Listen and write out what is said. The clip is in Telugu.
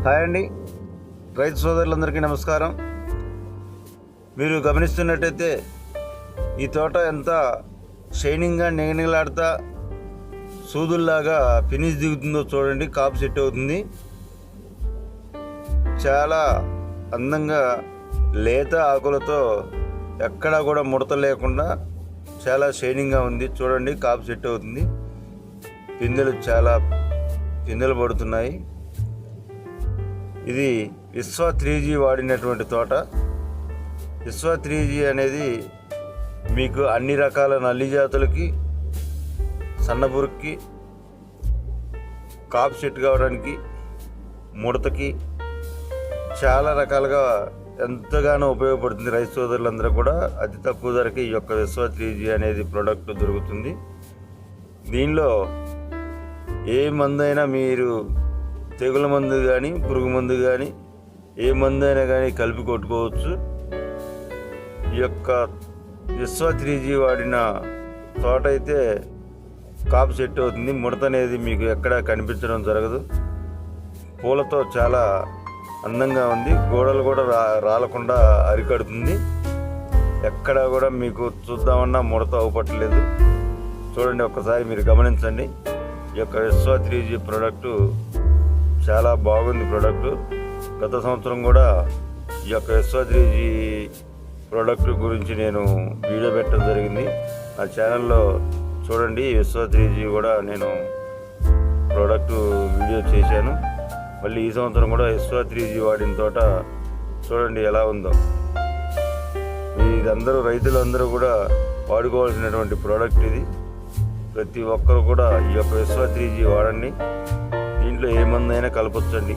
హాయ్ అండి, రైతు సోదరులందరికీ నమస్కారం. మీరు గమనిస్తున్నట్టయితే ఈ తోట ఎంత షైనింగ్గా నిగనిగలాడుతా సూదుల్లాగా ఫినిష్ దిగుతుందో చూడండి. కాపు సెట్ అవుతుంది. చాలా అందంగా లేత ఆకులతో ఎక్కడా కూడా ముడత లేకుండా చాలా షైనింగ్గా ఉంది. చూడండి, కాపు సెట్ అవుతుంది. పిందెలు పడుతున్నాయి. ఇది విశ్వ 3G వాడినటువంటి తోట. విశ్వ 3G అనేది మీకు అన్ని రకాల నల్లి జాతులకి, సన్నపురుగుకి, కాపు సెట్ కావడానికి, ముడతకి చాలా రకాలుగా ఎంతగానో ఉపయోగపడుతుంది. రైతు సోదరులందరూ కూడా అతి తక్కువ ధరకి ఈ యొక్క విశ్వ 3G అనేది ప్రోడక్ట్ దొరుకుతుంది. దీనిలో ఏ మందైనా మీరు తెగుల మందు కానీ, పురుగు మందు కానీ, ఏ మందు అయినా కానీ కలిపి కొట్టుకోవచ్చు. ఈ యొక్క విశ్వ 3G వాడిన తోట అయితే కాపు సెట్ అవుతుంది. ముడత అనేది మీకు ఎక్కడా కనిపించడం జరగదు. పూలతో చాలా అందంగా ఉంది. గోడలు కూడా రాలకుండా అరికడుతుంది. ఎక్కడా కూడా మీకు చూద్దామన్నా ముడత అవపట్టలేదు. చూడండి, ఒక్కసారి మీరు గమనించండి. ఈ యొక్క విశ్వ 3G ప్రోడక్టు చాలా బాగుంది. ప్రోడక్టు గత సంవత్సరం కూడా ఈ యొక్క విశ్వ 3G ప్రోడక్ట్ గురించి నేను వీడియో పెట్టడం జరిగింది. నా ఛానల్లో చూడండి, విశ్వ 3G కూడా నేను ప్రోడక్ట్ వీడియో చేశాను. మళ్ళీ ఈ సంవత్సరం కూడా విశ్వ 3G వాడిన తోట చూడండి ఎలా ఉందో. ఇదందరూ రైతులందరూ కూడా వాడుకోవాల్సినటువంటి ప్రోడక్ట్ ఇది. ప్రతి ఒక్కరు కూడా ఈ యొక్క విశ్వ 3G వాడండి. దీంట్లో ఏ మందైనా కలపొచ్చండి.